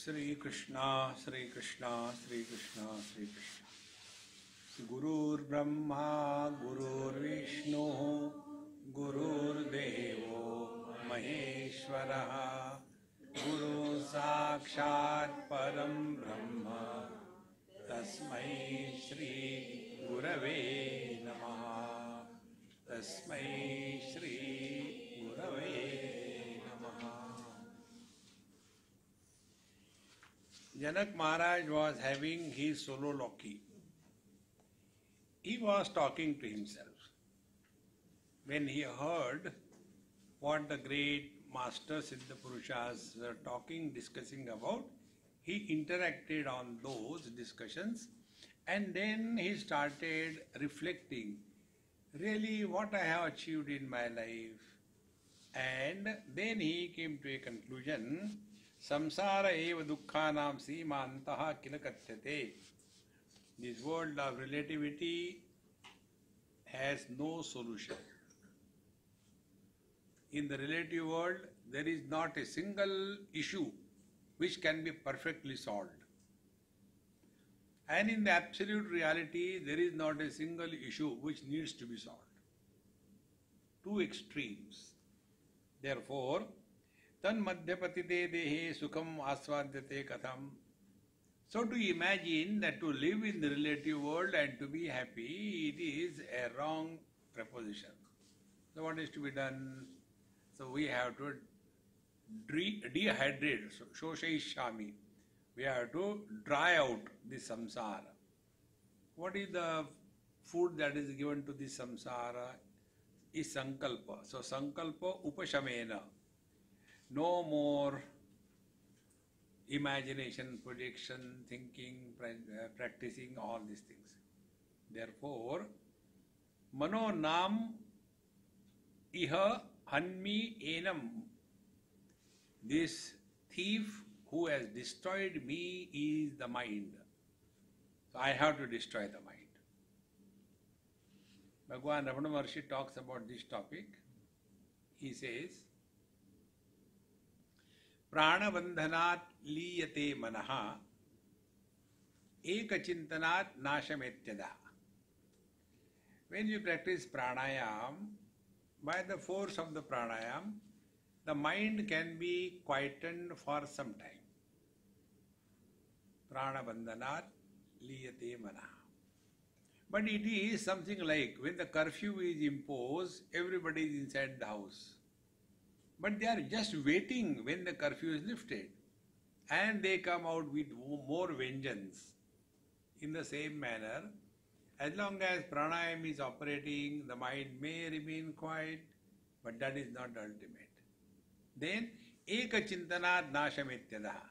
Sri Krishna, Sri Krishna, Sri Krishna, Sri Krishna. Gurur Brahma, Gurur Vishnu, Gurur Devo Maheshwaraha, Guru Sakshat Param Brahma, Tasmai Shri Gurave Namaha, Tasmai Shri Gurave Namaha. Janaka Maharaj was having his soliloquy. He was talking to himself. When he heard what the great masters Siddha Purushas were talking, discussing about, he interacted on those discussions and then he started reflecting, really what I have achieved in my life. And then he came to a conclusion, samsara eva dukkhanam seemantaha kilakatyate. This world of relativity has no solution. In the relative world, there is not a single issue which can be perfectly solved. And in the absolute reality, there is not a single issue which needs to be solved. Two extremes. Therefore, tan madhyapatite dehe sukham asvadyate katham. So to imagine that to live in the relative world and to be happy, it is a wrong proposition. So what is to be done? So we have to dehydrate, shoshaishami. We have to dry out the samsara. What is the food that is given to the samsara? Is sankalpa. So sankalpa upashamena. No more imagination, projection, thinking, practicing all these things. Therefore, mano nam iha hanmi enam. This thief who has destroyed me is the mind. So I have to destroy the mind. Bhagwan Ramana Maharshi talks about this topic. He says, Pranabandhanat liyate manaha ekachintanat nashametyada. When you practice pranayam, by the force of the pranayam, the mind can be quietened for some time. Pranabandhanat liyate manaha. But it is something like when the curfew is imposed, everybody is inside the house. But they are just waiting when the curfew is lifted. And they come out with more vengeance. In the same manner, as long as pranayam is operating, the mind may remain quiet, but that is not the ultimate. Then, ekachintanat nashametyadaha.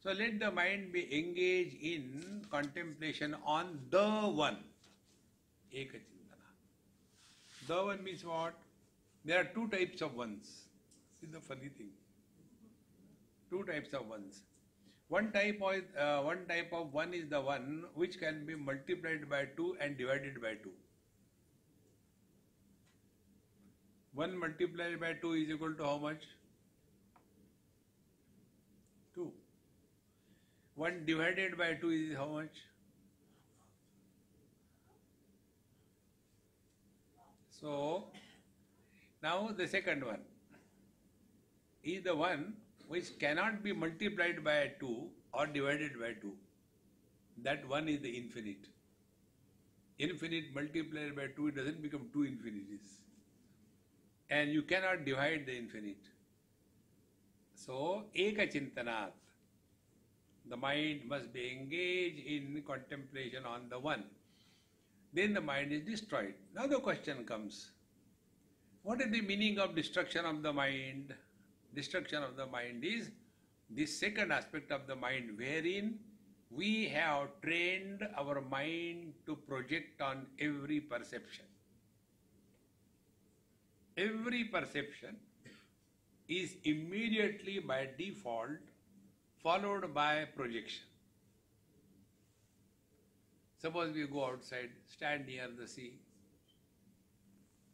So let the mind be engaged in contemplation on the one. Ekachintana. The one means what? There are two types of ones. This is the funny thing. Two types of ones. One type of one is the one which can be multiplied by 2 and divided by 2. 1 multiplied by 2 is equal to how much? 2. 1 divided by 2 is how much? So, now the second one is the one which cannot be multiplied by 2 or divided by 2. That one is the infinite. Infinite multiplied by 2, it doesn't become 2 infinities. And you cannot divide the infinite. So, ekachintanat. The mind must be engaged in contemplation on the one. Then the mind is destroyed. Now the question comes, what is the meaning of destruction of the mind? Destruction of the mind is this second aspect of the mind wherein we have trained our mind to project on every perception. Every perception is immediately by default followed by projection. Suppose we go outside, stand near the sea.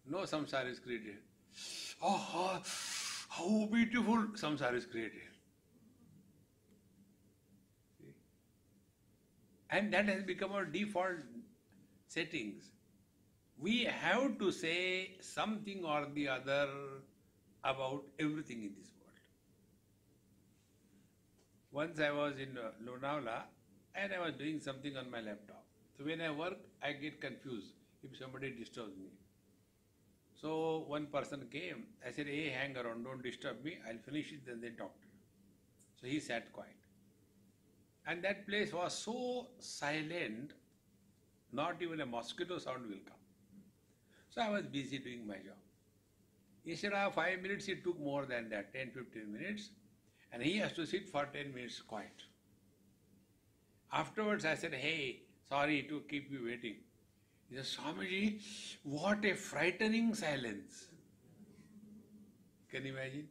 No samsara is created. Oh, how beautiful samsara is created. And that has become our default settings. We have to say something or the other about everything in this world. Once I was in Lonavala and I was doing something on my laptop. So when I work, I get confused if somebody disturbs me. So one person came, I said, hey, hang around, don't disturb me, I'll finish it and then talk to you. So he sat quiet. And that place was so silent, not even a mosquito sound will come. So I was busy doing my job. Instead of 5 minutes, it took more than that, 10-15 minutes. And he has to sit for 10 minutes quiet. Afterwards, I said, hey, sorry to keep you waiting. He said, Swamiji, what a frightening silence. Can you imagine?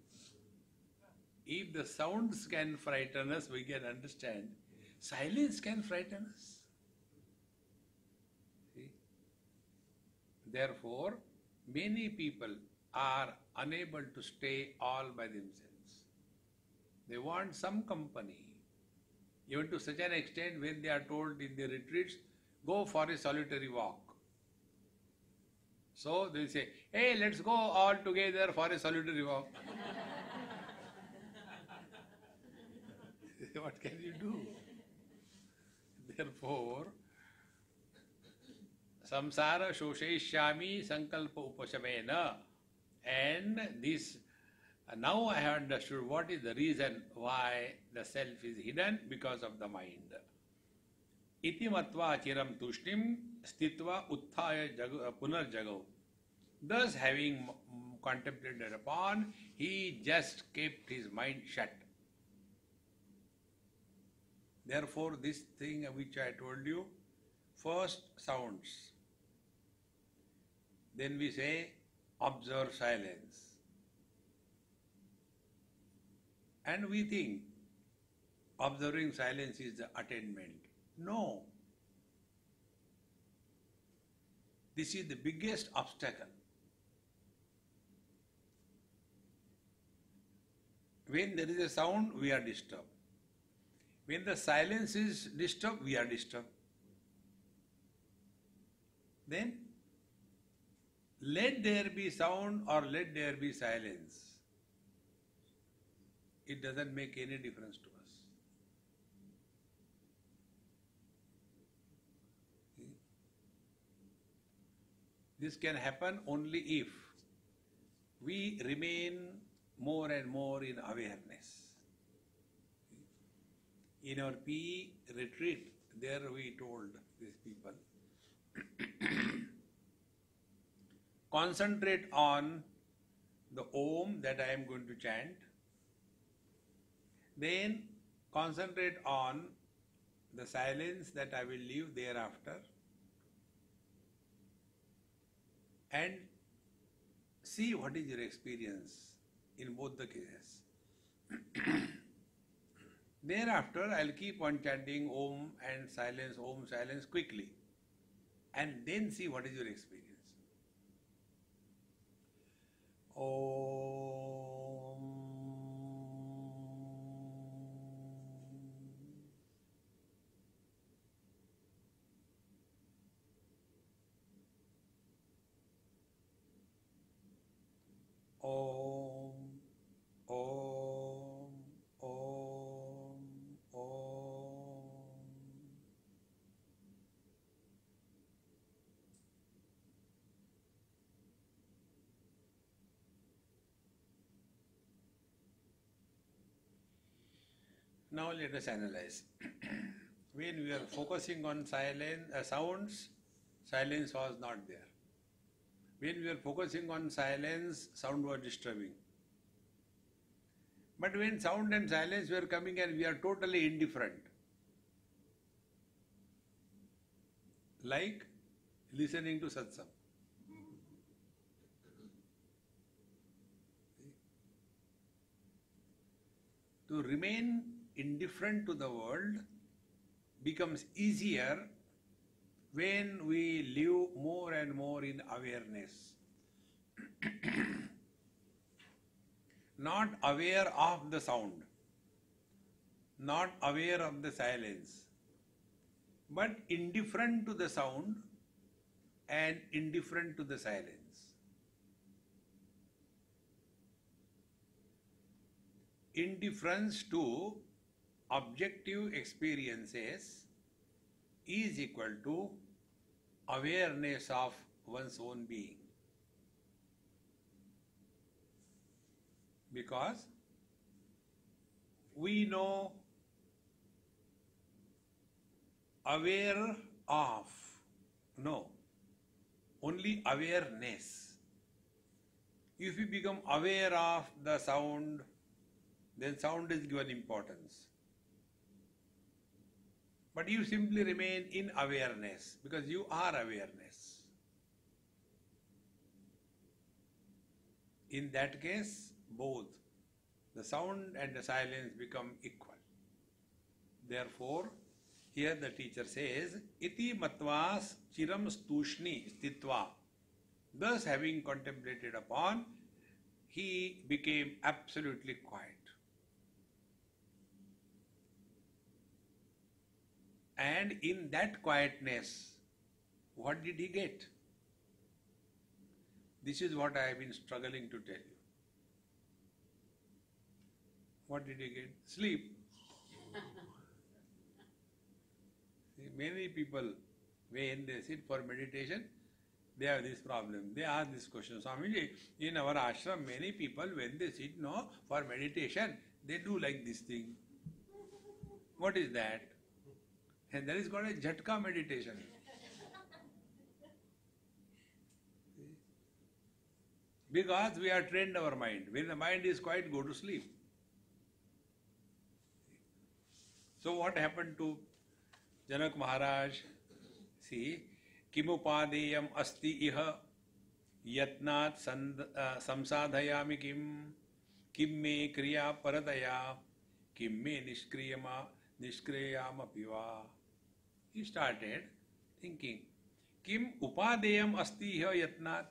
If the sounds can frighten us, we can understand. Silence can frighten us. See? Therefore, many people are unable to stay all by themselves. They want some company. Even to such an extent when they are told in the retreats, go for a solitary walk. So they say, hey, let's go all together for a solitary walk. What can you do? Therefore, samsara shoshaishyami sankalpa upashamena. And this, now I have understood what is the reason why the self is hidden, because of the mind. Iti matva chiram tushtim stitva utthaya punarjagau. Thus having contemplated upon, he just kept his mind shut. Therefore, this thing which I told you, first sounds. Then we say, observe silence. And we think observing silence is the attainment. No. This is the biggest obstacle. When there is a sound, we are disturbed. When the silence is disturbed, we are disturbed. Then, let there be sound or let there be silence. It doesn't make any difference to us. This can happen only if we remain more and more in awareness. In our PE retreat, there we told these people, concentrate on the Om that I am going to chant, then concentrate on the silence that I will leave thereafter, and see what is your experience in both the cases. Thereafter, I'll keep on chanting Om and silence quickly, and then see what is your experience. Om. Om. Om. Om. Om. Now let us analyze. When we are focusing on sounds, silence was not there. When we are focusing on silence, sound was disturbing. But when sound and silence were coming and we are totally indifferent, like listening to satsang. To remain indifferent to the world becomes easier when we live more and more in awareness. Not aware of the sound, not aware of the silence, but indifferent to the sound and indifferent to the silence. Indifference to objective experiences is equal to awareness of one's own being. Because we know aware of, no, only awareness. If you become aware of the sound, then sound is given importance. But you simply remain in awareness because you are awareness. In that case, both the sound and the silence become equal. Therefore, here the teacher says, iti matvas chiram stushni stitva. Thus, having contemplated upon, he became absolutely quiet. And in that quietness, what did he get? This is what I have been struggling to tell you. What did he get? Sleep. See, many people, when they sit for meditation, they have this problem. They ask this question, Swamiji, in our ashram, many people, when they sit for meditation, they do like this thing. What is that? And that is called a Jhatka meditation. Because we have trained our mind. When the mind is quiet, go to sleep. So what happened to Janaka Maharaj? See, kimupadeyam asti iha yatnat samsadhayami kim me kriya parataya kim me nishkriyama piva. He started thinking, kim upadeyam asti iha yatnat.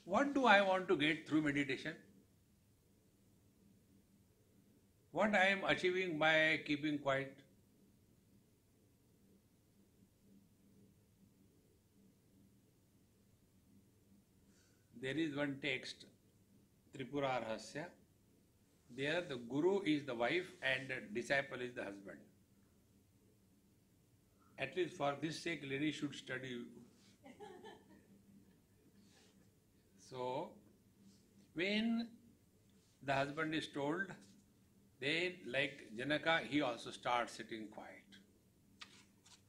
What do I want to get through meditation? What I am achieving by keeping quiet? There is one text, Tripura Rahasya. There the guru is the wife and the disciple is the husband. At least for this sake, ladies should study. So, when the husband is told, then like Janaka, he also starts sitting quiet.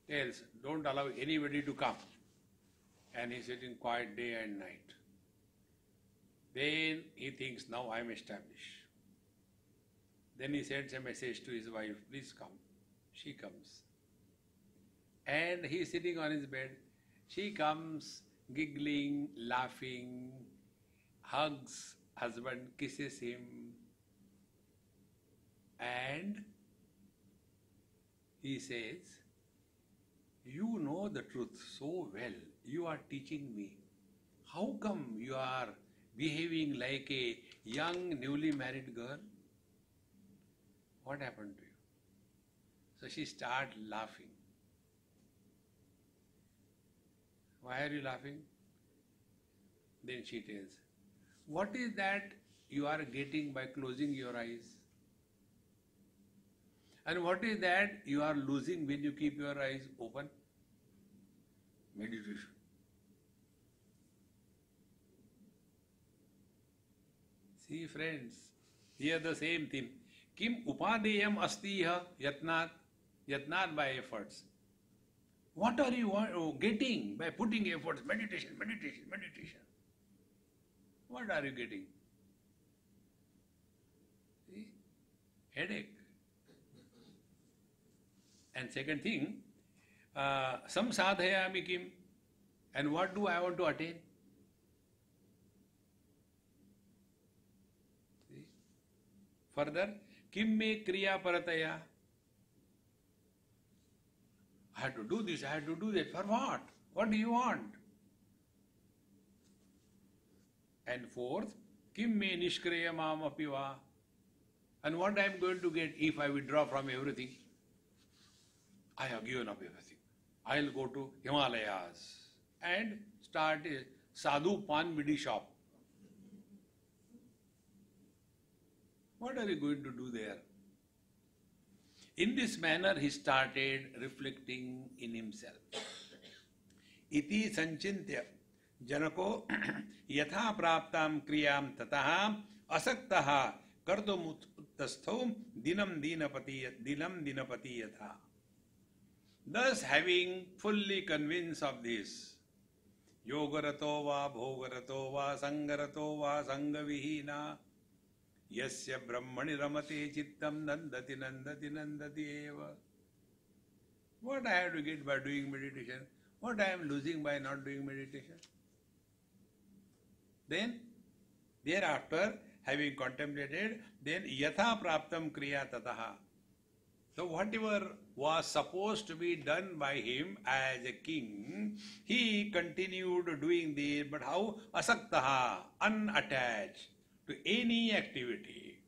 Tells, don't allow anybody to come. And he's sitting quiet day and night. Then he thinks, now I am established. Then he sends a message to his wife, please come. She comes. And he is sitting on his bed. She comes, giggling, laughing, hugs husband, kisses him, and he says, you know the truth so well, you are teaching me. How come you are behaving like a young newly married girl? What happened to you? So she starts laughing. Why are you laughing? Then she tells, what is that you are getting by closing your eyes? And what is that you are losing when you keep your eyes open? Meditation. See friends, here the same thing. Kim upadeyam astiha yatnat, yatnat by efforts. What are you getting by putting efforts? Meditation, meditation, meditation. What are you getting? See? Headache. And second thing, sam sadhayami kim, and what do I want to attain? See? Further, kim me kriya parataya. I have to do this, I have to do that. For what? What do you want? And fourth, kim me nishkriyamam apiva. And what I am going to get if I withdraw from everything? I have given up everything. I'll go to Himalayas and start a sadhu pan bidi shop. What are you going to do there? In this manner, he started reflecting in himself. Iti sanchintya Janako yatha praptam kriyam tataha asaktaha kartum uttasthom dinam dinapati yatha. Thus, having fully convinced of this, yogarato va bhogarato va sangarato va sangavihina yasya brahmani ramate chittam nandati eva. What I have to get by doing meditation? What I am losing by not doing meditation? Then, thereafter, having contemplated, then yatha praptam kriya tataha. So whatever was supposed to be done by him as a king, he continued doing this, but how? Asaktaha, unattached to any activity.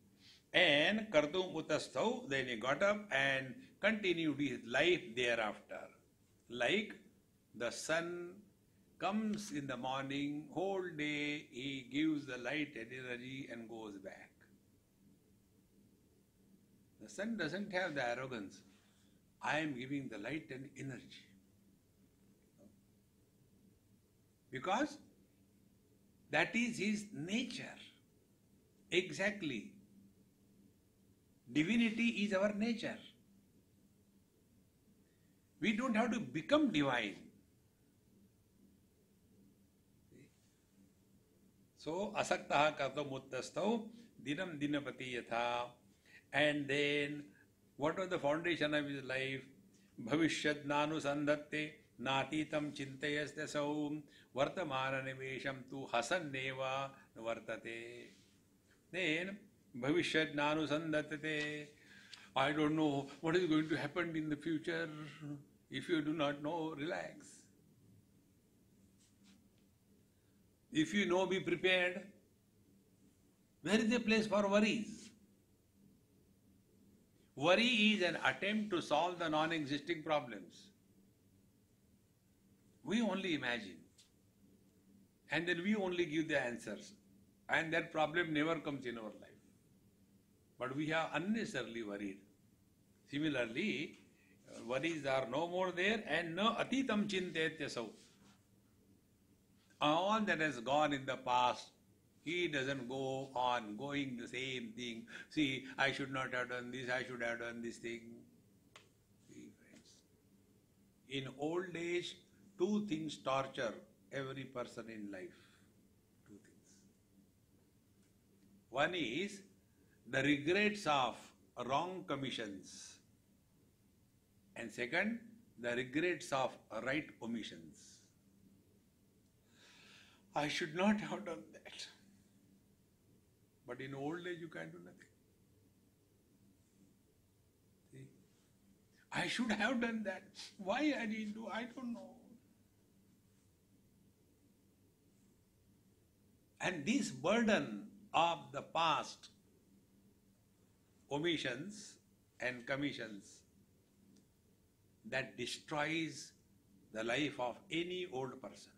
And kartum utasthav, then he got up and continued his life thereafter. Like the sun comes in the morning, whole day he gives the light and energy and goes back. The sun doesn't have the arrogance. I am giving the light and energy. Because that is his nature. Exactly. Divinity is our nature. We don't have to become divine. So, asaktaha kartam uttasthau dinam dinapati yatha. And then, what was the foundation of his life? Bhavishyat nanu sandhatte natitam chintayasya saum vartamana nivesham tu hasanneva vartate. Then, bhavishyat nanu sandhatte. I don't know what is going to happen in the future. If you do not know, relax. If you know, be prepared. Where is the place for worries? Worry is an attempt to solve the non-existing problems. We only imagine. And then we only give the answers. And that problem never comes in our life. But we are unnecessarily worried. Similarly, worries are no more there and no atitam chintetyasau. All that has gone in the past, he doesn't go on going the same thing. See, I should not have done this, I should have done this thing. See, friends, in old age, two things torture every person in life. Two things. One is the regrets of wrong commissions. And second, the regrets of right omissions. I should not have done that. But in old age, you can't do nothing. See? I should have done that. Why I didn't do, I don't know. And this burden of the past, omissions and commissions, that destroys the life of any old person.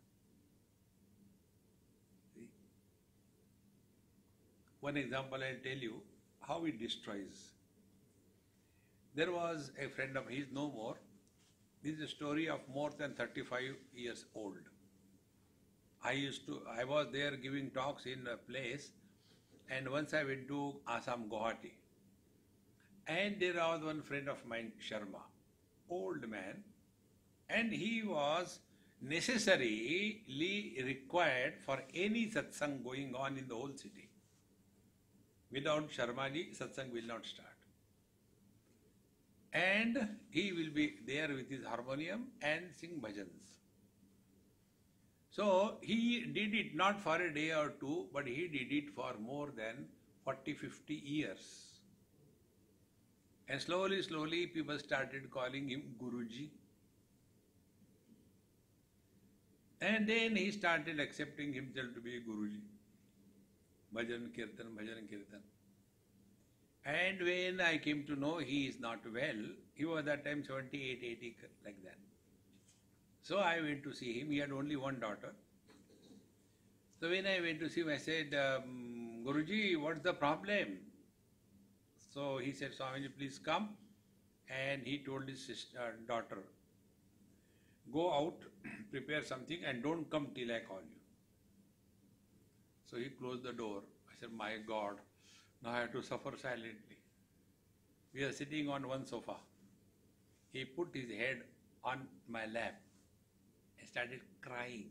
One example I'll tell you how it destroys. There was a friend of his, no more. This is a story of more than 35 years old. I was there giving talks in a place, and once I went to Assam, Guwahati. And there was one friend of mine, Sharma, old man, and he was necessarily required for any satsang going on in the whole city. Without Sharmaji, satsang will not start. And he will be there with his harmonium and sing bhajans. So he did it not for a day or two, but he did it for more than 40-50 years. And slowly people started calling him Guruji. And then he started accepting himself to be Guruji. Bhajan Kirtan. And when I came to know he is not well, he was that time 78, 80, like that. So I went to see him. He had only one daughter. So when I went to see him, I said, Guruji, what's the problem? So he said, Swamiji, please come. And he told his daughter, go out, prepare something and don't come till I call you. So he closed the door. I said, my God, now I have to suffer silently. We are sitting on one sofa. He put his head on my lap and started crying.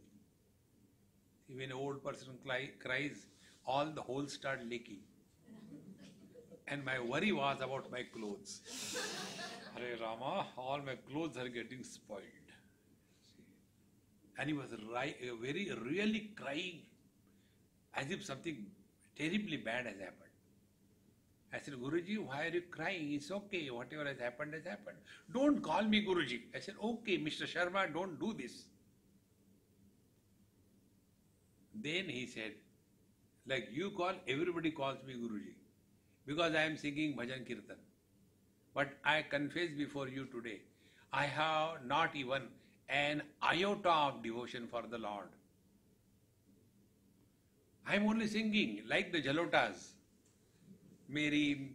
See, when an old person cries, all the holes start leaking. And my worry was about my clothes. Hare Rama, all my clothes are getting spoiled. And he was really crying as if something terribly bad has happened. I said, Guruji, why are you crying? It's okay, whatever has happened has happened. Don't call me Guruji. I said, okay, Mr. Sharma, don't do this. Then he said, like you call, everybody calls me Guruji, because I am singing Bhajan Kirtan. But I confess before you today, I have not even an iota of devotion for the Lord. I am only singing like the Jalotas. Meri,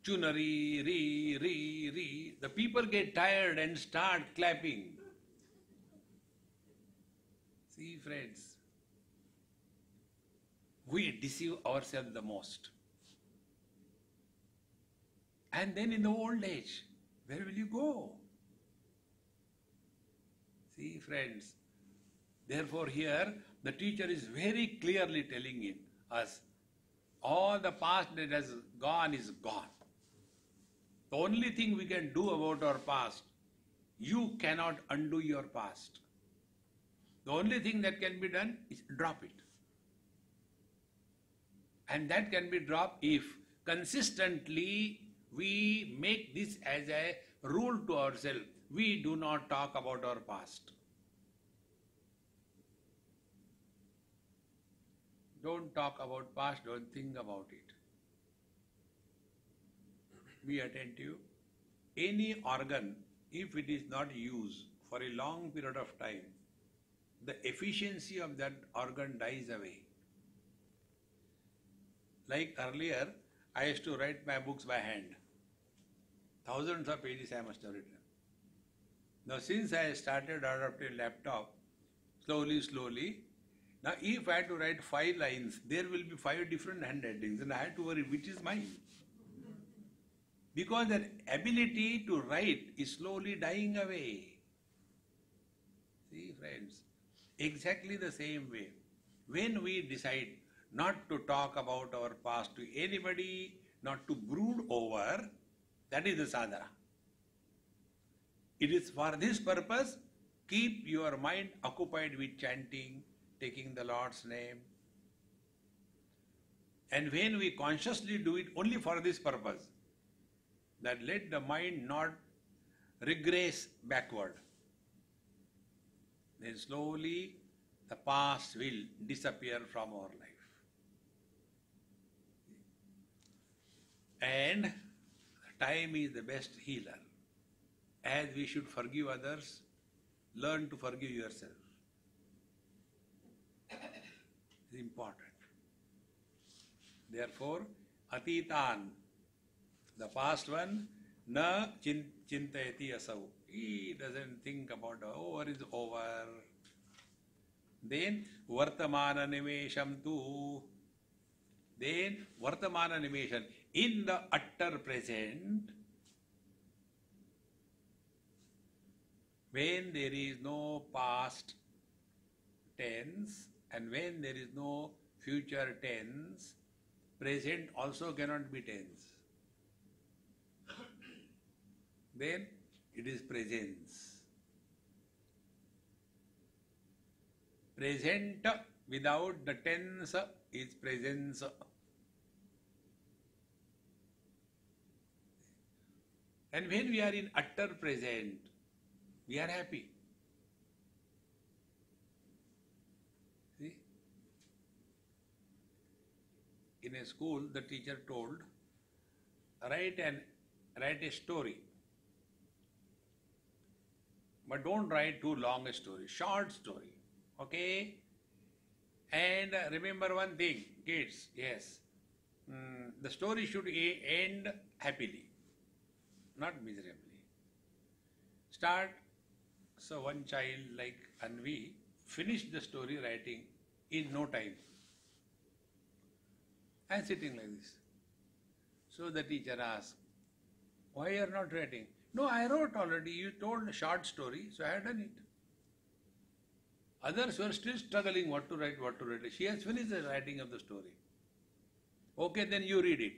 Chunari, Ri. The people get tired and start clapping. See, friends, we deceive ourselves the most. And then in the old age, where will you go? See, friends, therefore here the teacher is very clearly telling us, all the past that has gone is gone. The only thing we can do about our past, you cannot undo your past. The only thing that can be done is drop it. And that can be dropped if consistently we make this as a rule to ourselves. We do not talk about our past. Don't talk about past, don't think about it. Be attentive. Any organ, if it is not used for a long period of time, the efficiency of that organ dies away. Like earlier, I used to write my books by hand. Thousands of pages I must have written. Now since I started adopting laptop, slowly, now if I had to write 5 lines, there will be 5 different handwritings and I have to worry which is mine. Because that ability to write is slowly dying away. See, friends, exactly the same way. When we decide not to talk about our past to anybody, not to brood over, that is the sadhana. It is for this purpose, keep your mind occupied with chanting, taking the Lord's name. And when we consciously do it only for this purpose, that let the mind not regress backward, then slowly the past will disappear from our life. And time is the best healer. As we should forgive others, learn to forgive yourself. It's important. Therefore, atitan, the past one, na chintayati asau. He doesn't think about over is over. Then vartamana nimesham tu. Then vartamana nimesham, in the utter present, when there is no past tense and when there is no future tense, present also cannot be tense. Then it is presence. Present without the tense is presence. And when we are in utter present, we are happy. See? in a school, the teacher told, write a story. But don't write too long a story, short story. Okay? And remember one thing, kids, yes, the story should end happily, not miserably. Start. So one child like Anvi finished the story writing in no time. I am sitting like this. So the teacher asked, why you are not writing? No, I wrote already. You told a short story, so I have done it. Others were still struggling what to write. She has finished the writing of the story. Okay, then you read it.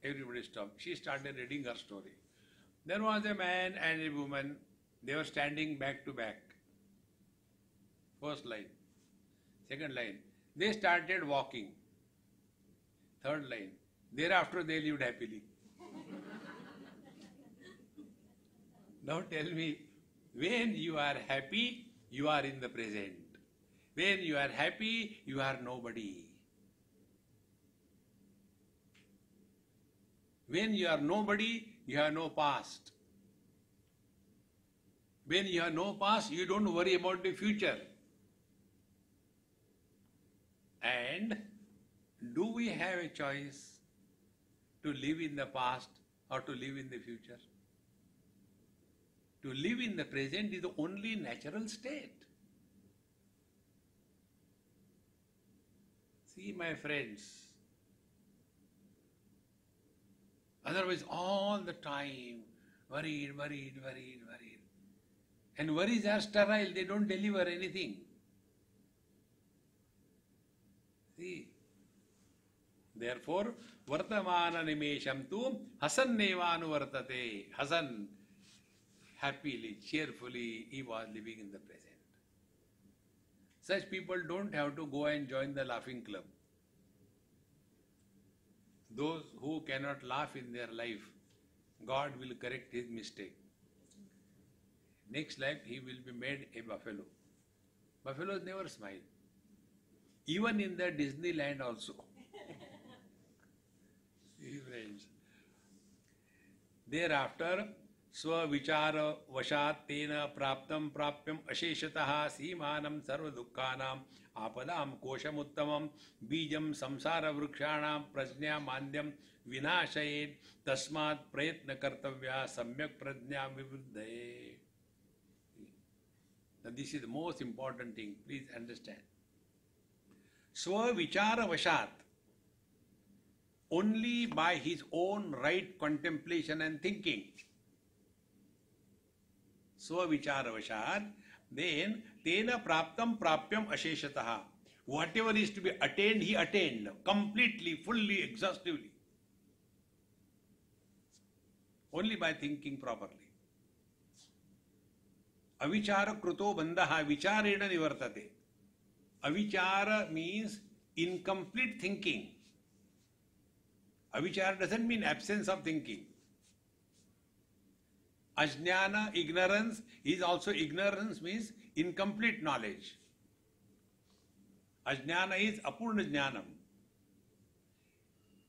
Everybody stopped. She started reading her story. There was a man and a woman. They were standing back to back. First line. Second line. They started walking. Third line. Thereafter they lived happily. Now tell me, when you are happy, you are in the present. When you are happy, you are nobody. When you are nobody, you have no past. When you have no past, you don't worry about the future. And do we have a choice to live in the past or to live in the future? To live in the present is the only natural state. See, my friends, otherwise all the time worried. And worries are sterile, they don't deliver anything. See, therefore, vartamana nimesham tu hasannevanu vartate. Hasan, happily, cheerfully, he was living in the present. Such people don't have to go and join the laughing club. Those who cannot laugh in their life, God will correct his mistake. Next life he will be made a buffalo. Buffaloes never smile. Even in the Disneyland also. See, friends. Thereafter, Swavichara vashat tena praptam prapyam asheshataha simanam sarva dukkhanam apadam kosham uttamam bijam samsara vrikshanam prajna mandyam vinashayet tasmat prayatna kartavya samyak prajna vibuddhaye. Now this is the most important thing, please understand. Swavichara vashat, only by his own right contemplation and thinking. Swavichara vashat, then tena praptam prapyam asheshataha. Whatever is to be attained, he attained completely, fully, exhaustively. Only by thinking properly. Avichara kruto bandhaha vicharena nivartate. Avichara means incomplete thinking. Avichara doesn't mean absence of thinking. Ajnana, ignorance, is also ignorance means incomplete knowledge. Ajnana is apurna jnanam.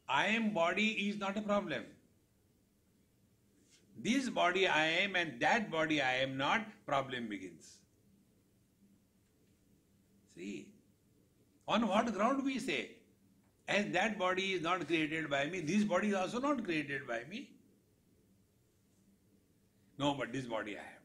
I am body is not a problem. This body I am and that body I am not, problem begins. See, on what ground we say, as that body is not created by me, this body is also not created by me. No, but this body I am.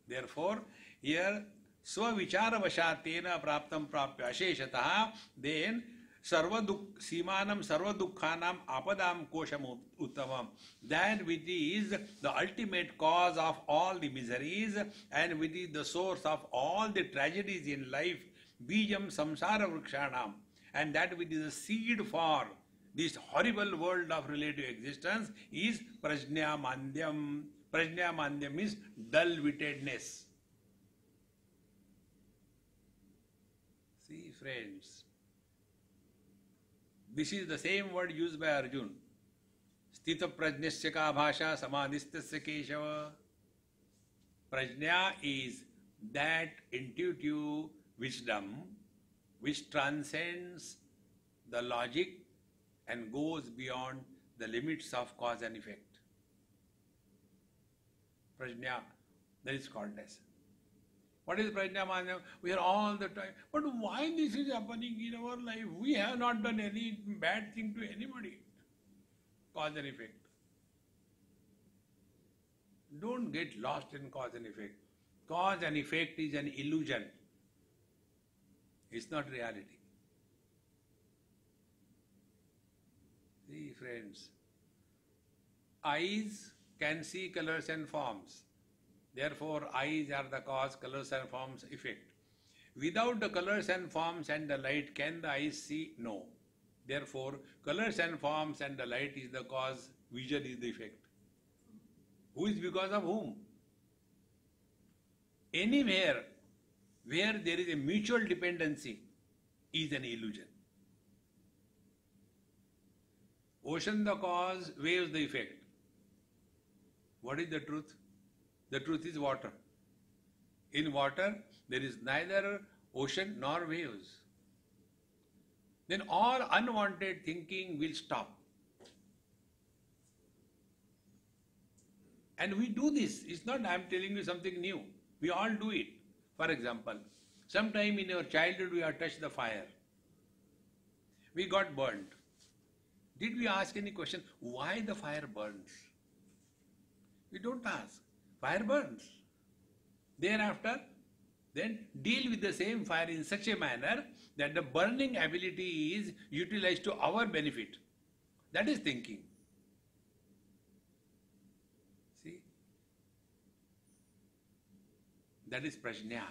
Therefore, here, swavichara vashatena praptam prapya asheshataha, then simanam sarva dukkhanam apadam kosham uttamam, that which is the ultimate cause of all the miseries and which is the source of all the tragedies in life, bijam samsara vrikshanam, and that which is the seed for this horrible world of relative existence is prajna mandyam. Prajna mandyam is dull-wittedness. See, friends, this is the same word used by Arjuna. Sthita prajnasya ka bhasha samadhistasya keshava. Prajna is that intuitive wisdom which transcends the logic and goes beyond the limits of cause and effect. Prajna, that is called as. What is Prajna Manya? We are all the time. But why this is happening in our life? We have not done any bad thing to anybody. Cause and effect. Don't get lost in cause and effect. Cause and effect is an illusion. It's not reality. See, friends, eyes can see colors and forms. Therefore, eyes are the cause, colors and forms effect. Without the colors and forms and the light, can the eyes see? No. Therefore, colors and forms and the light is the cause, vision is the effect. Who is because of whom? Anywhere where there is a mutual dependency is an illusion. Ocean the cause, waves the effect. What is the truth? The truth is water. In water, there is neither ocean nor waves. Then all unwanted thinking will stop. And we do this. It's not I am telling you something new. We all do it. For example, sometime in your childhood we have touched the fire. We got burnt. Did we ask any question, why the fire burns? We don't ask. Fire burns. Thereafter, then deal with the same fire in such a manner that the burning ability is utilized to our benefit. That is thinking. See? That is prajna.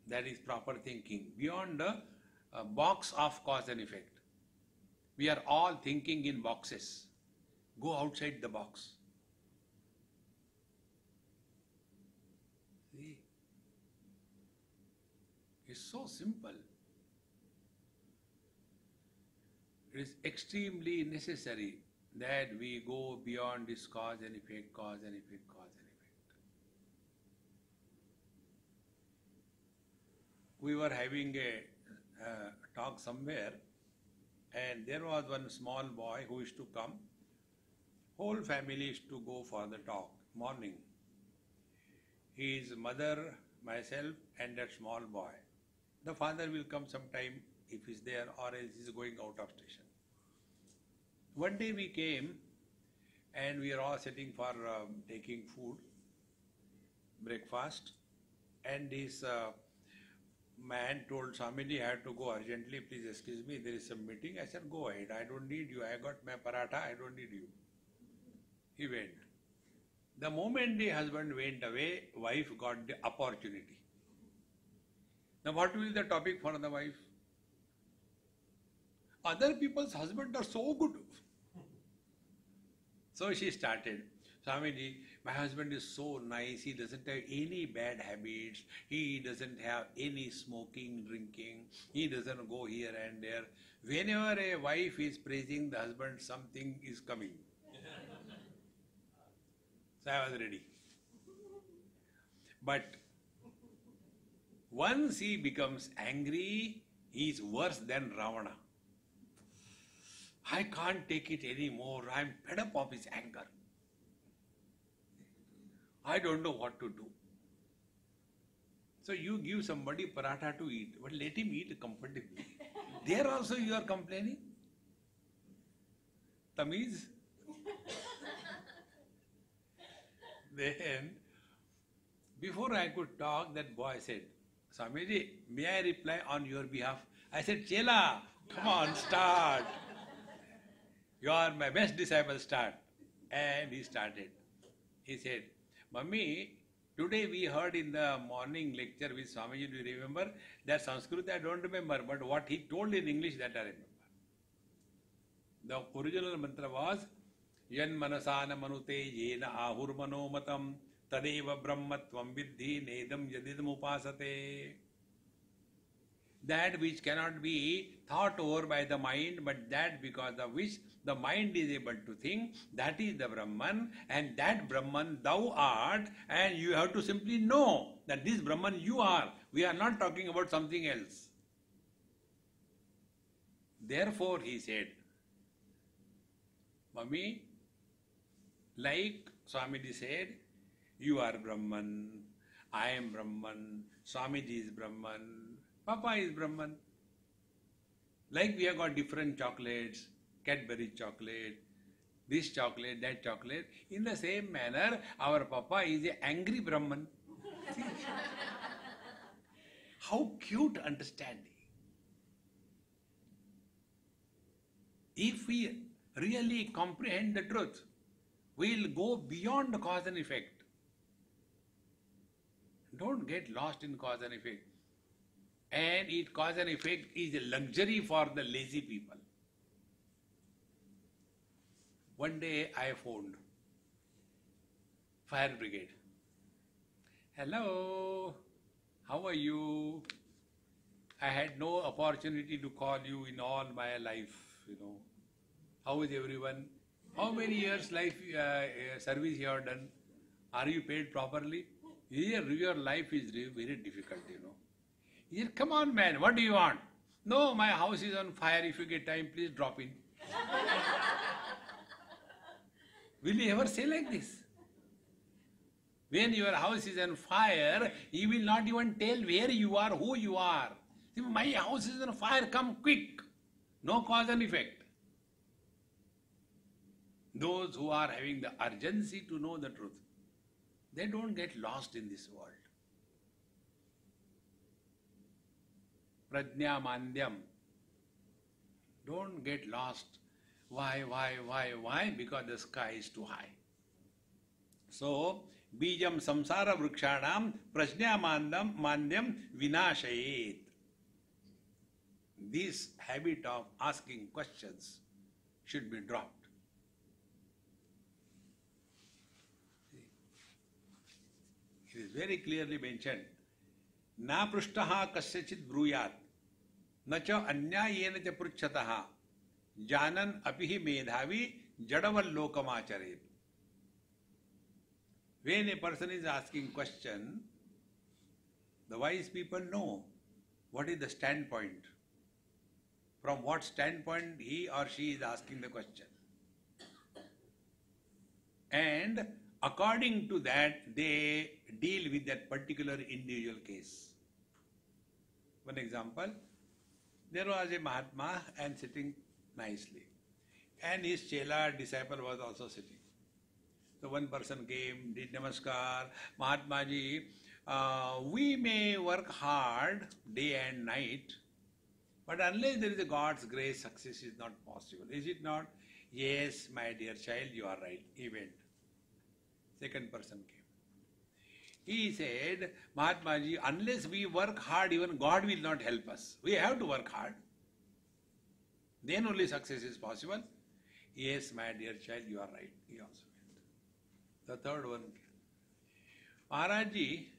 That is proper thinking. Beyond the box of cause and effect. We are all thinking in boxes. Go outside the box. See? It's so simple. It is extremely necessary that we go beyond this cause and effect, cause and effect, cause and effect. We were having a talk somewhere, and there was one small boy who used to come. Whole family used to go for the talk, morning. His mother, myself, and that small boy. The father will come sometime if he's there, or else he's going out of station. One day we came, and we are all sitting for taking food, breakfast, and this man told Swamiji, I have to go urgently, please excuse me, there is some meeting. I said, go ahead, I don't need you, I got my paratha, I don't need you. He went. The moment the husband went away, wife got the opportunity. Now what will be the topic for the wife? Other people's husbands are so good. So she started, Swamiji, my husband is so nice, he doesn't have any bad habits, he doesn't have any smoking, drinking, he doesn't go here and there. Whenever a wife is praising the husband, something is coming. So I was ready. But once he becomes angry, he is worse than Ravana. I can't take it anymore. I am fed up of his anger. I don't know what to do. So you give somebody paratha to eat, but let him eat comfortably. There also you are complaining? Tamiz? Then, before I could talk, that boy said, Swamiji, may I reply on your behalf? I said, Chela, come on, start. You are my best disciple, start. And he started. He said, Mummy, today we heard in the morning lecture with Swamiji, do you remember? That Sanskrit I don't remember, but what he told in English, that I remember. The original mantra was, Yan manasana manute yena ahur manomatam tadeva brahmatvam vidhi nedam yadidam upasate. That which cannot be thought over by the mind, but that because of which the mind is able to think, that is the Brahman, and that Brahman thou art, and you have to simply know that this Brahman you are. We are not talking about something else. Therefore he said, Mummy, like Swamiji said, you are Brahman, I am Brahman, Swamiji is Brahman, Papa is Brahman. Like we have got different chocolates, Cadbury chocolate, this chocolate, that chocolate. In the same manner, our Papa is an angry Brahman. See? How cute understanding. If we really comprehend the truth, we will go beyond cause and effect. Don't get lost in cause and effect. And cause and effect is a luxury for the lazy people. One day I phoned fire brigade. Hello, how are you? I had no opportunity to call you in all my life, How is everyone? How many years service you have done? Are you paid properly? Here your life is very difficult, He said, come on man, what do you want? No, my house is on fire. If you get time, please drop in. Will you ever say like this? When your house is on fire, you will not even tell where you are, who you are. My house is on fire, come quick. No cause and effect. Those who are having the urgency to know the truth, they don't get lost in this world. Prajna Mandyam. Don't get lost. Why? Because the sky is too high. So, Bijam Samsara Vrikshanam Prajna Mandyam Vinashayet. This habit of asking questions should be dropped. It is very clearly mentioned. Na prushtaha kasyachit bruyat na cha anyayena cha pruchchataha janan apihi medhavi jadaval lokamacharet. When a person is asking question, the wise people know what is the standpoint. From what standpoint he or she is asking the question. And according to that, they deal with that particular individual case. One example, there was a Mahatma and sitting nicely. And his Chela disciple was also sitting. So one person came, did Namaskar, Mahatma ji, we may work hard day and night, but unless there is a God's grace, success is not possible. Is it not? Yes, my dear child, you are right. He went. Second person came. He said, Mahatma ji, unless we work hard, even God will not help us. We have to work hard. Then only success is possible. Yes, my dear child, you are right. He also went. The third one came. Maharaj ji,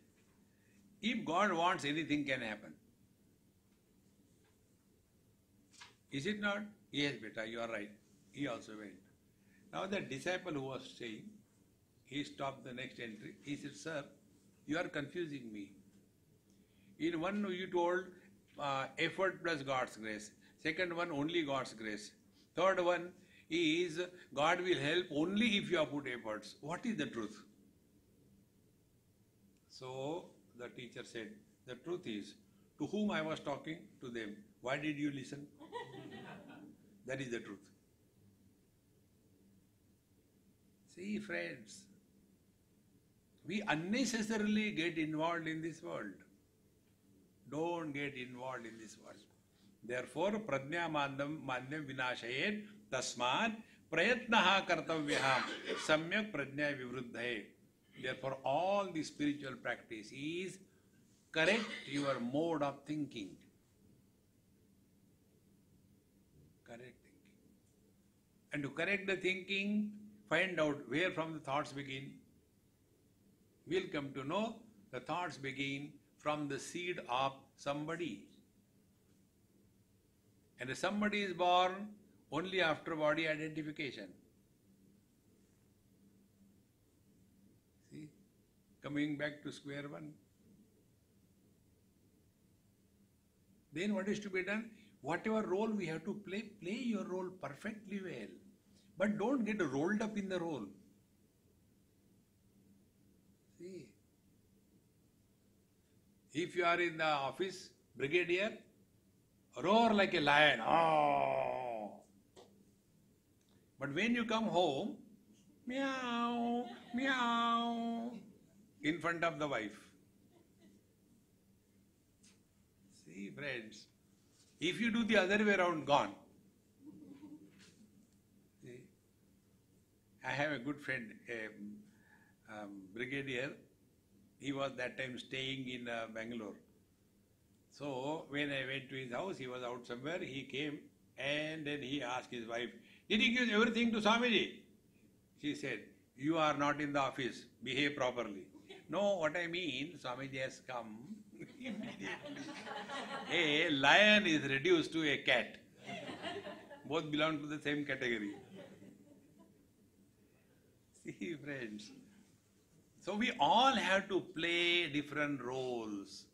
if God wants, anything can happen. Is it not? Yes, beta, you are right. He also went. Now the disciple who was staying, he stopped the next entry. He said, sir, you are confusing me. In one you told effort plus God's grace. Second one, only God's grace. Third one is God will help only if you have put efforts. What is the truth? So the teacher said, the truth is, to whom I was talking? To them. Why did you listen? That is the truth. See, friends, we unnecessarily get involved in this world. Don't get involved in this world. Therefore, prajna mandam vinashayet tasmad prayatnaha kartavyaha samyak prajna vivruddhaye. Therefore, all the spiritual practice is correct your mode of thinking. Correct thinking. And to correct the thinking, find out where from the thoughts begin. We'll come to know the thoughts begin from the seed of somebody. And somebody is born only after body identification. See, coming back to square one. Then what is to be done? Whatever role we have to play, play your role perfectly well. But don't get rolled up in the role. See, if you are in the office, brigadier, roar like a lion. Oh. But when you come home, meow, meow, in front of the wife. See, friends, if you do the other way around, gone. See, I have a good friend, a brigadier. He was that time staying in Bangalore. So when I went to his house, he was out somewhere, he came and then he asked his wife, "Did he give everything to Swamiji?" She said, "You are not in the office, behave properly." No, what I mean, Swamiji has come immediately. A lion is reduced to a cat. Both belong to the same category. See, friends. So we all have to play different roles.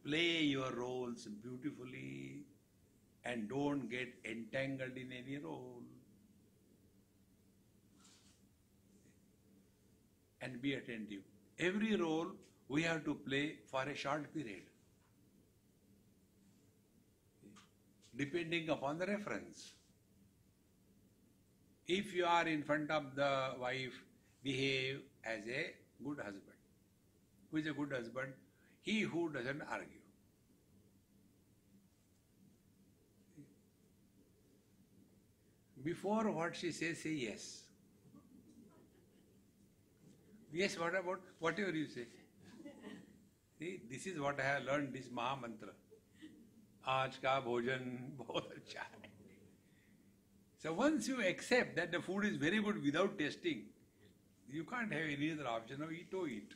Play your roles beautifully and don't get entangled in any role. And be attentive. Every role we have to play for a short period, depending upon the reference. If you are in front of the wife, behave as a good husband. Who is a good husband? He who doesn't argue. Before what she says, say yes. Yes, what about whatever you say? See, this is what I have learned, this Maha Mantra. Aaj ka bhojan bahut acha hai. So once you accept that the food is very good without tasting, you can't have any other option of eat or eat.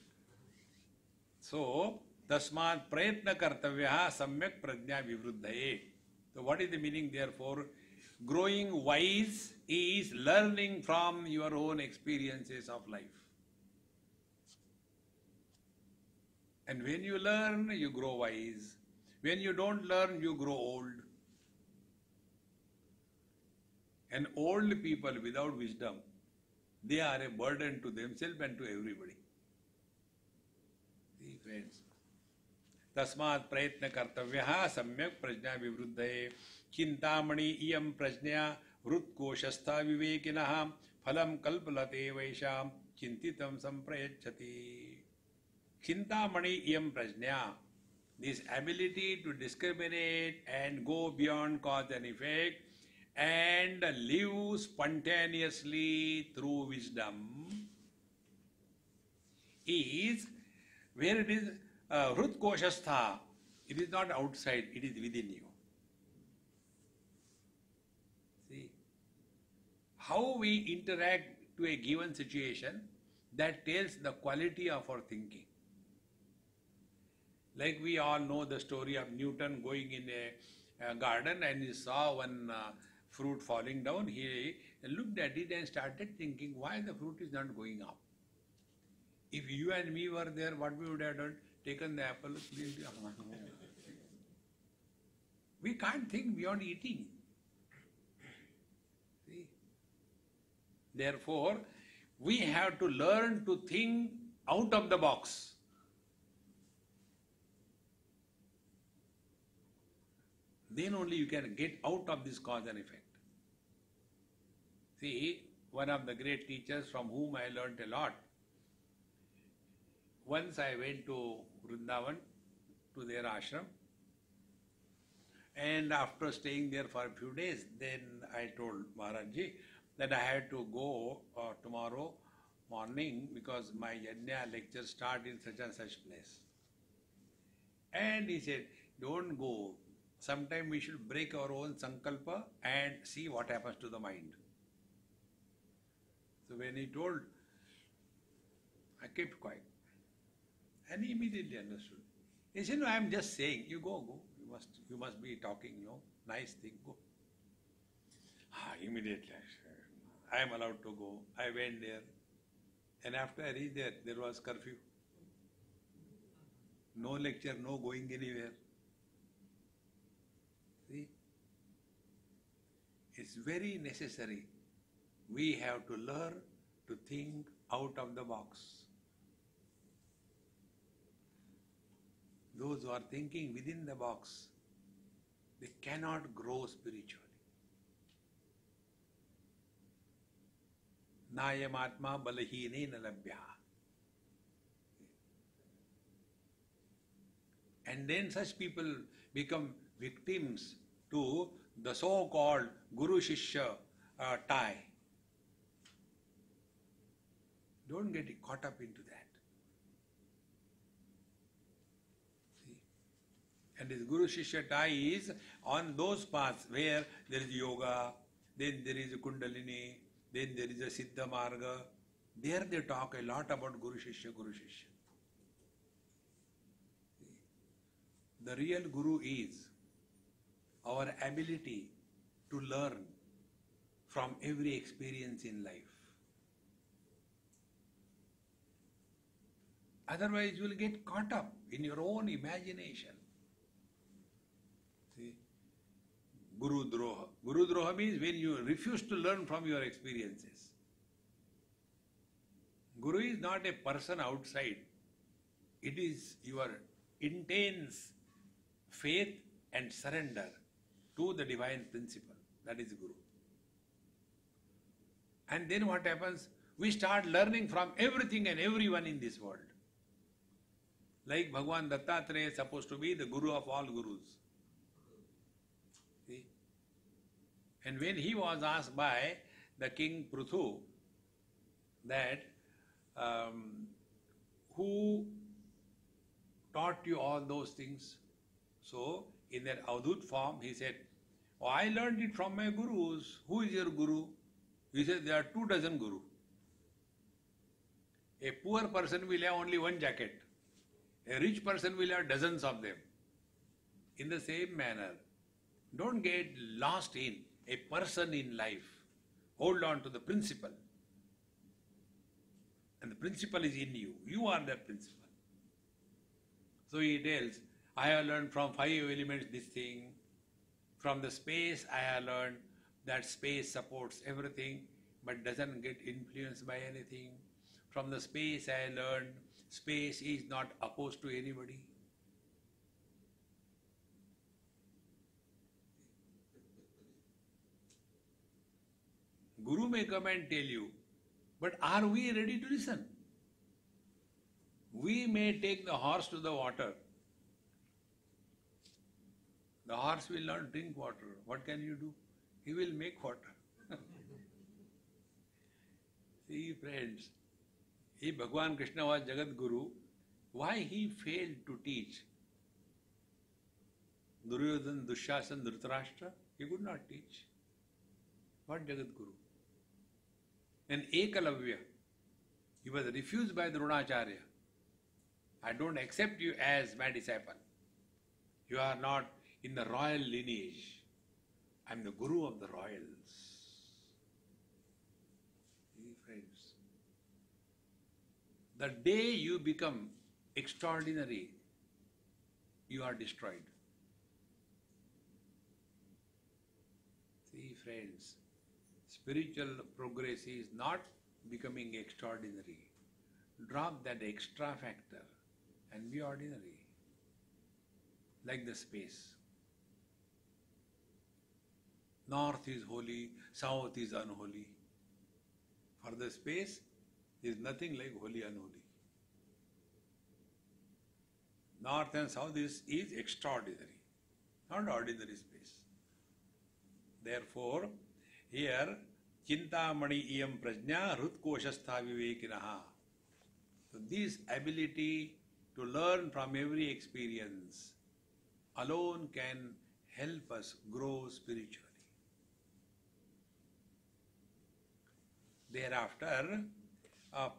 So, tasmat prayatna kartavya samyak prajna vivruddhaye. So what is the meaning therefore? Growing wise is learning from your own experiences of life. And when you learn, you grow wise. When you don't learn, you grow old. And old people without wisdom, they are a burden to themselves and to everybody. See, friends. Tasmat prayatna kartavyaha samyak prajna vivruddhaye chintamani iyam prajna vrutkoshastha vivekinaha phalam kalpalate vaisham chintitam samprayachati. Chintamani iyam prajna. This ability to discriminate and go beyond cause and effect and live spontaneously through wisdom is where it is Hrutkoshastha. It is not outside, it is within you. See, how we interact to a given situation, that tells the quality of our thinking. Like we all know the story of Newton going in a garden and he saw one fruit falling down. He looked at it and started thinking why the fruit is not going up. If you and me were there, what we would have done? Taken the apple. We can't think beyond eating. See? Therefore, we have to learn to think out of the box. Then only you can get out of this cause and effect. See, one of the great teachers from whom I learnt a lot, once I went to Vrindavan, to their ashram, and after staying there for a few days, then I told Maharajji that I had to go tomorrow morning because my yajna lecture start in such and such place. And he said, don't go. Sometime we should break our own sankalpa and see what happens to the mind. So when he told, I kept quiet. And he immediately understood. He said, no, I am just saying, you go. You must be talking, nice thing, go. Immediately I am allowed to go. I went there. And after I reached there was curfew. No lecture, no going anywhere. See? It's very necessary. We have to learn to think out of the box. Those who are thinking within the box, they cannot grow spiritually. Nayamatma balahine labhya. And then such people become victims to the so-called Guru Shishya tie. Don't get caught up into that. See? And this Guru Shishya tie is on those paths where there is yoga, then there is a Kundalini, then there is a Siddha Marga. There they talk a lot about Guru Shishya, Guru Shishya. The real Guru is our ability to learn from every experience in life. Otherwise, you will get caught up in your own imagination. See? Guru Droha. Guru Droha means when you refuse to learn from your experiences. Guru is not a person outside. It is your intense faith and surrender to the divine principle. That is Guru. And then what happens? We start learning from everything and everyone in this world. Like Bhagavan Dattatreya is supposed to be the Guru of all Gurus. See? And when he was asked by the king Pruthu that who taught you all those things? So, in that Avadhut form, he said, oh, I learned it from my gurus. Who is your guru? He said, there are 24 gurus. A poor person will have only one jacket. A rich person will have dozens of them. In the same manner, don't get lost in a person in life. Hold on to the principle. And the principle is in you. You are that principle. So he tells, I have learned from 5 elements this thing. From the space I have learned that space supports everything but doesn't get influenced by anything. From the space I learned space is not opposed to anybody. Guru may come and tell you, but are we ready to listen? We may take the horse to the water. The horse will not drink water. What can you do? He will make water. See, friends, if Bhagavan Krishna was Jagat Guru, why he failed to teach Duryodhana, Dushyasan, Dhritarashtra? He could not teach. What Jagat Guru? And Ekalavya, he was refused by Dronacharya. I don't accept you as my disciple. You are not in the royal lineage. I am the Guru of the royals. See, friends, the day you become extraordinary, you are destroyed. See, friends, spiritual progress is not becoming extraordinary. Drop that extra factor and be ordinary, like the space. North is holy, south is unholy. For the space, there is nothing like holy, unholy. North and south is extraordinary, not ordinary space. Therefore, here, Chintamani iyam prajna hrutkoshastha vivekinaha. So this ability to learn from every experience alone can help us grow spiritually. Thereafter,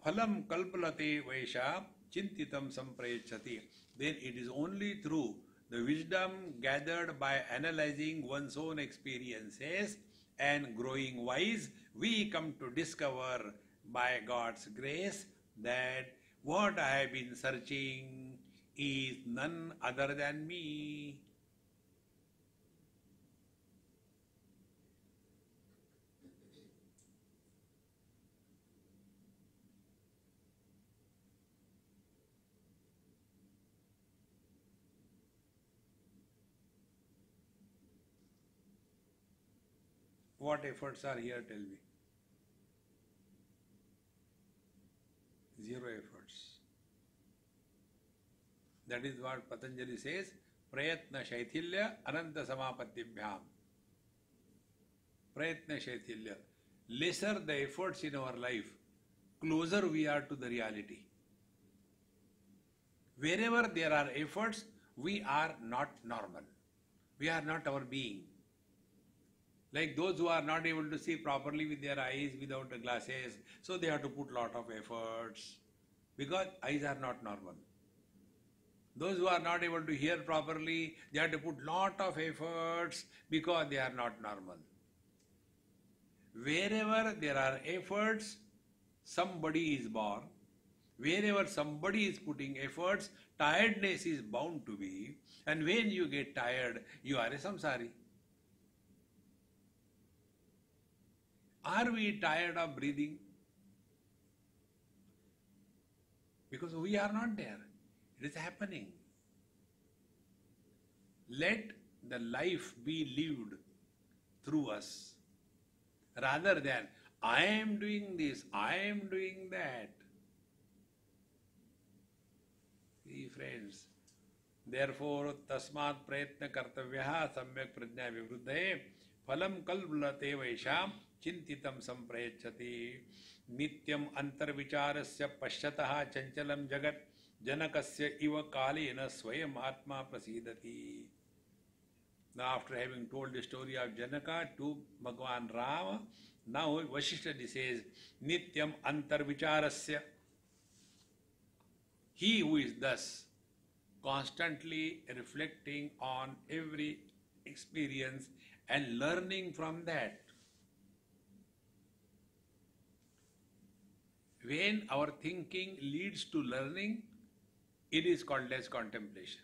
phalam kalpalate vaisha chintitam samprayachati. Then it is only through the wisdom gathered by analyzing one's own experiences and growing wise, we come to discover by God's grace that what I have been searching is none other than me. What efforts are here, tell me? Zero efforts. That is what Patanjali says, Prayatna Shaithilya Ananta Samapatibhyam. Prayatna Shaithilya. Lesser the efforts in our life, closer we are to the reality. Wherever there are efforts, we are not normal. We are not our being. Like those who are not able to see properly with their eyes without the glasses, so they have to put lot of efforts because eyes are not normal. Those who are not able to hear properly, they have to put lot of efforts because they are not normal. Wherever there are efforts, somebody is born. Wherever somebody is putting efforts, tiredness is bound to be. And when you get tired, you are a samsari. Are we tired of breathing? Because we are not there. It is happening. Let the life be lived through us. Rather than, I am doing this, I am doing that. See friends, therefore tasmat prayatna kartavyaha samyak prajna vivruddhaye phalam kalvlate vaisham chintitam samprayachati nityam antarvicharasya pashyataha chanchalam jagat janakasya iva kalena swayam atma prasidati. Now after having told the story of Janaka to Bhagavan Rama, now Vasistha says, Nityam antarvicharasya. He who is thus constantly reflecting on every experience and learning from that. When our thinking leads to learning, it is called as contemplation.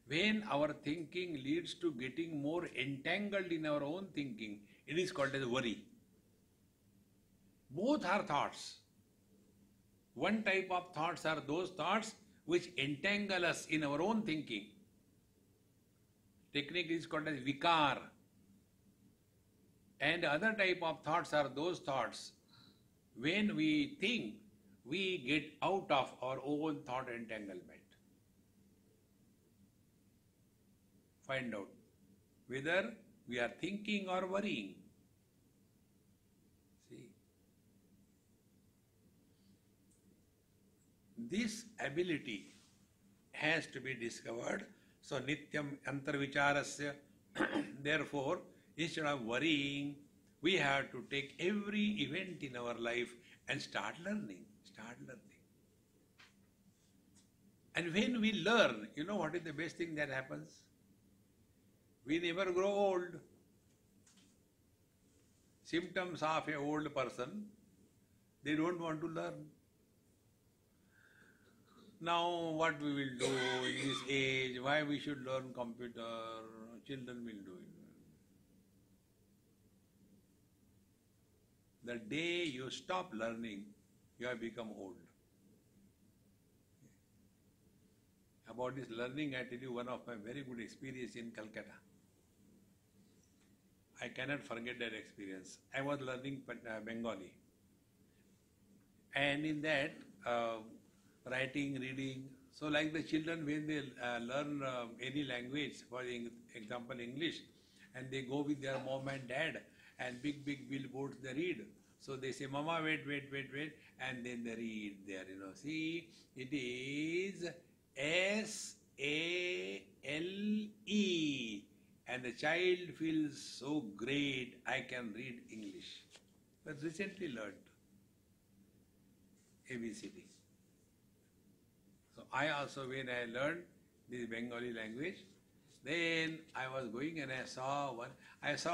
When our thinking leads to getting more entangled in our own thinking, it is called as worry. Both are thoughts. One type of thoughts are those thoughts which entangle us in our own thinking. Technique is called as vikar. And other type of thoughts are those thoughts when we think, we get out of our own thought entanglement. Find out whether we are thinking or worrying. See, this ability has to be discovered. So nityam antarvicharasya. Therefore, instead of worrying, we have to take every event in our life and start learning. Start learning. And when we learn, you know what is the best thing that happens? We never grow old. Symptoms of an old person, they don't want to learn. Now what we will do in this age, why we should learn computer, children will do it. The day you stop learning, you have become old. About this learning, I tell you one of my very good experience in Calcutta. I cannot forget that experience. I was learning Bengali. And in that, writing, reading, so like the children when they learn any language, for example English, and they go with their mom and dad, and big billboards they read. So they say, Mama, wait, and then they read there, see, it is S-A-L-E. And the child feels so great, I can read English. But recently learned ABCD. So I also, when I learned this Bengali language, then I was going and I saw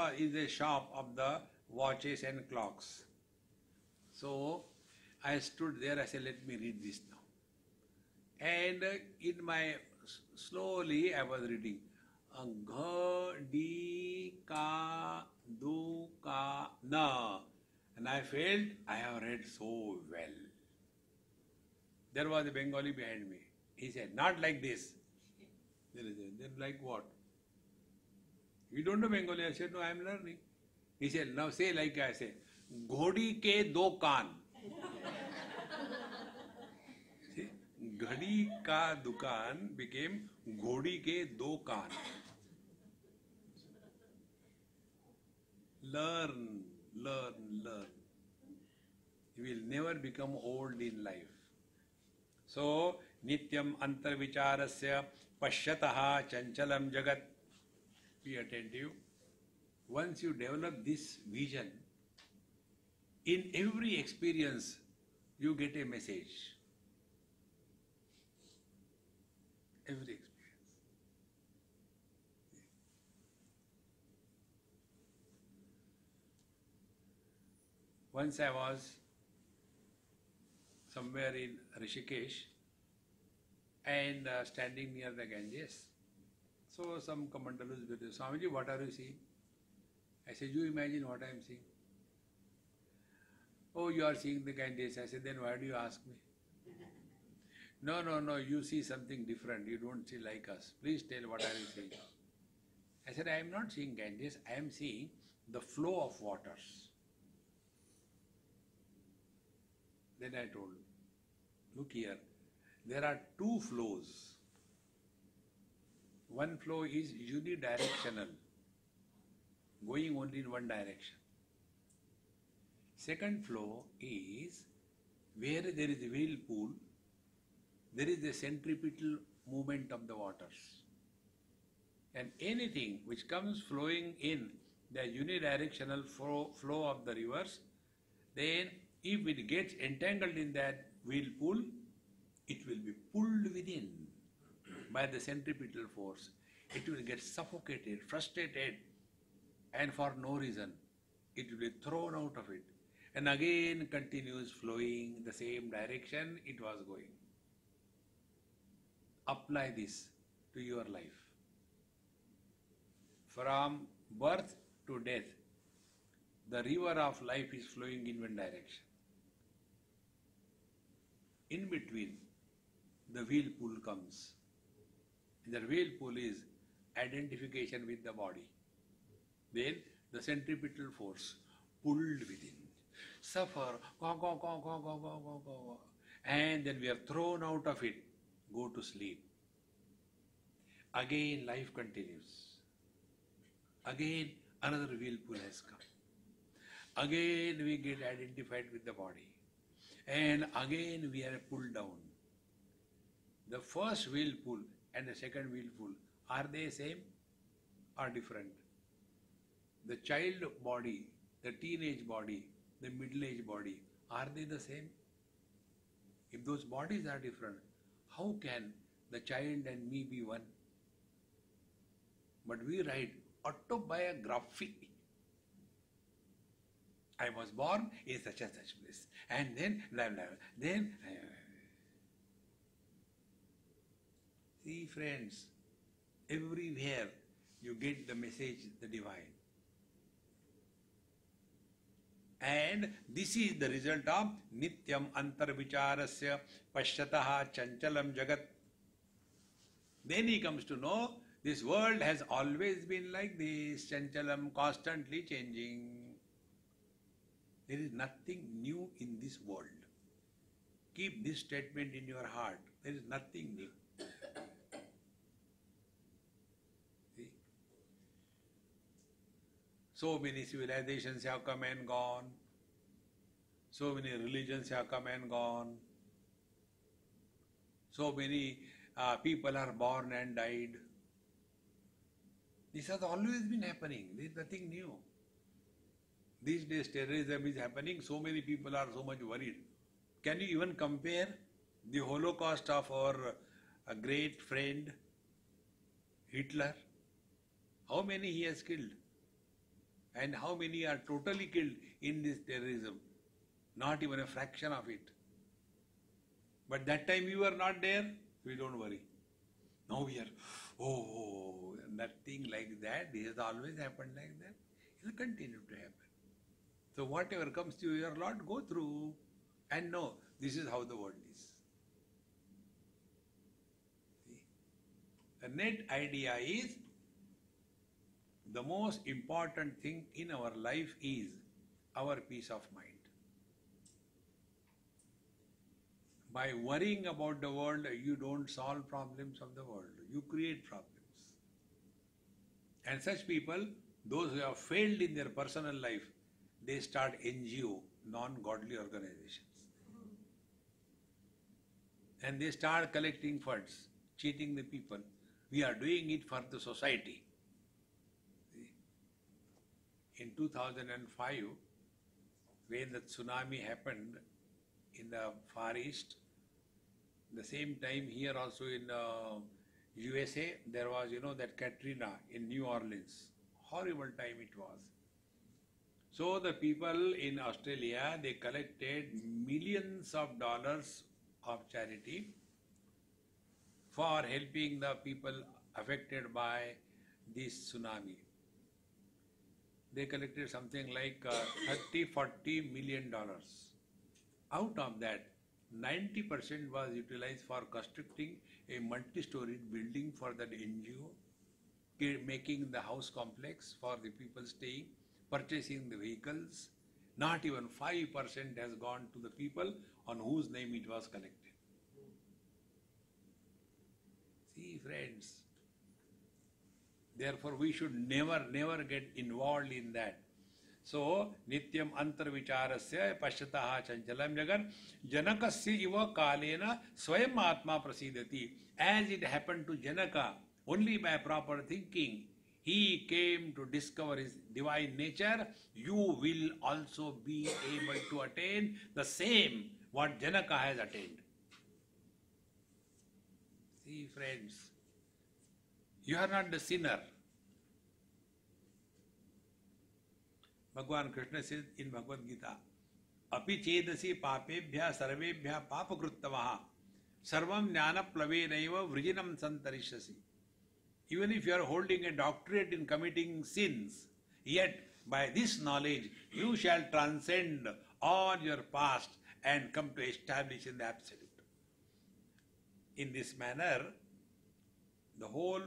is a shop of the watches and clocks. So I stood there, I said, let me read this now. And slowly I was reading. Gha, di, ka, du, ka, na. And I felt I have read so well. There was a Bengali behind me. He said, not like this. Then like what? You don't know Bengali? I said, no, I am learning. He said, now say like I say, Ghodi ke do kaan. See, Ghadi ka dukan became Ghodi ke do kaan. Learn, learn, learn. You will never become old in life. So, nityam antarvicharasya pashyataha chanchalam jagat. Be attentive. Once you develop this vision, in every experience you get a message. Every experience. Once I was somewhere in Rishikesh and standing near the Ganges. So some Kamandalus with Swamiji, what are you seeing? I said, you imagine what I am seeing. Oh, you are seeing the Ganges. I said, then why do you ask me? No, no, no, you see something different. You don't see like us. Please tell what are you seeing. I said, I am not seeing Ganges. I am seeing the flow of waters. Then I told, look here, there are two flows. One flow is unidirectional, going only in one direction. Second flow is where there is a whirlpool, there is a centripetal movement of the waters. And anything which comes flowing in the unidirectional flow of the rivers, then if it gets entangled in that whirlpool, it will be pulled within by the centripetal force. It will get suffocated, frustrated, and for no reason. It will be thrown out of it. And again continues flowing the same direction it was going. Apply this to your life. From birth to death, the river of life is flowing in one direction. In between, the whirlpool comes. The whirlpool is identification with the body. Then the centripetal force pulled within. Suffer, and then we are thrown out of it. Go to sleep. Again life continues. Again another whirlpool has come. Again we get identified with the body. And again we are pulled down. The first whirlpool and the second whirlpool, are they same or different? The child body, the teenage body, the middle-aged body, are they the same? If those bodies are different, how can the child and me be one? But we write autobiography. I was born in such and such place, and then blah blah blah. Then see, friends, everywhere you get the message, the divine. And this is the result of nityam antarvicharasya pashyataha chanchalam jagat. Then he comes to know this world has always been like this, chanchalam, constantly changing. There is nothing new in this world. Keep this statement in your heart. There is nothing new. See? So many civilizations have come and gone. So many religions have come and gone. So many people are born and died. This has always been happening. There is nothing new. These days terrorism is happening, so many people are so much worried. Can you even compare the Holocaust of our great friend Hitler? How many he has killed? And how many are totally killed in this terrorism? Not even a fraction of it. But that time we were not there, we don't worry. Now we are, nothing like that. This has always happened like that. It will continue to happen. So whatever comes to your lot, go through and know this is how the world is. See? The net idea is the most important thing in our life is our peace of mind. By worrying about the world, you don't solve problems of the world. You create problems. And such people, those who have failed in their personal life, they start NGO, non-godly organizations. And they start collecting funds, cheating the people. We are doing it for the society. In 2005, when the tsunami happened in the Far East, the same time here also in USA, there was, that Katrina in New Orleans. Horrible time it was. So the people in Australia, they collected millions of dollars of charity for helping the people affected by this tsunami. They collected something like $30-40 million. Out of that, 90% was utilized for constructing a multi-storied building for that NGO, making the house complex for the people staying, purchasing the vehicles. Not even 5% has gone to the people on whose name it was collected. See, friends, therefore we should never get involved in that. So, nityam antarvicharasya pashyataha chanchalam jagan janakasya iva kalena swayam atma prasidati. As it happened to Janaka, only by proper thinking, he came to discover his divine nature. You will also be able to attain the same what Janaka has attained. See, friends, you are not the sinner. Bhagavan Krishna says in Bhagavad Gita, Api chedasi papebhya sarvebhya papakruttavaha sarvam jnana plavenaiva vrijinam santarishasi. Even if you are holding a doctorate in committing sins, yet by this knowledge you shall transcend all your past and come to establish in the absolute. In this manner, the whole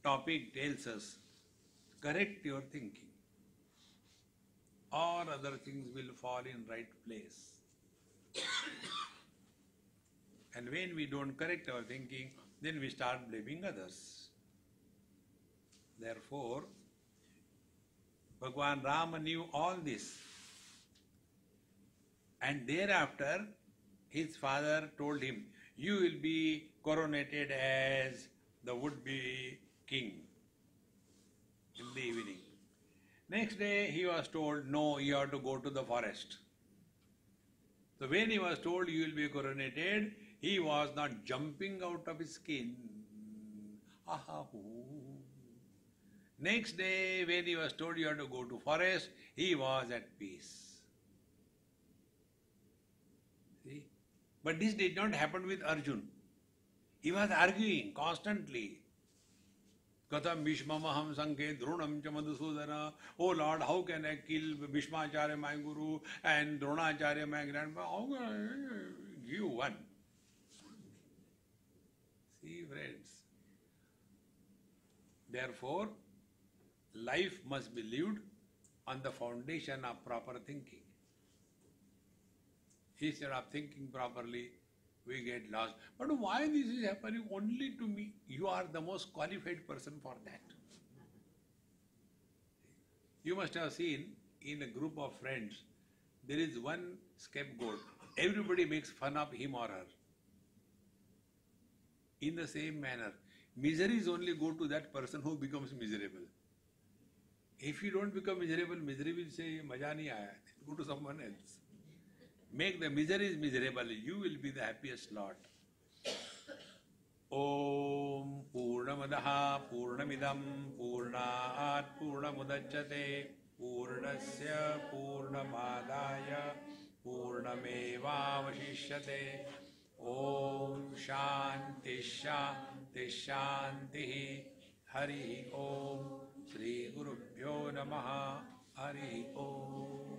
topic tells us, correct your thinking. All other things will fall in right place. And when we don't correct our thinking, then we start blaming others. Therefore, Bhagavan Rama knew all this. And thereafter, his father told him, you will be coronated as the would-be king in the evening. Next day, he was told, no, you have to go to the forest. So when he was told you will be coronated, he was not jumping out of his skin. Next day, when he was told you have to go to forest, he was at peace. See? But this did not happen with Arjun. He was arguing constantly. Katham Bhishmamaham Sankhe Dronam cha Madhusudana. Oh Lord, how can I kill Bhishmacharya, my guru, and Dronacharya, my grandpa? How can I give one? See, friends. Therefore, life must be lived on the foundation of proper thinking. Instead of thinking properly, we get lost. But why this is happening only to me? You are the most qualified person for that. You must have seen in a group of friends, there is one scapegoat. Everybody makes fun of him or her. In the same manner, miseries only go to that person who becomes miserable. If you don't become miserable, misery will say, Maja nahi aaya. Go to someone else. Make the miseries miserable, you will be the happiest lot. Om Purnamadaha Purnamidam Purnat Purnamudachyate Purnasya Purnamadaya Purnameva Vashishyate. Om Shanti Shanti Shanti. Hari Om. Shri Gurubhyo Namaha. Hari Om.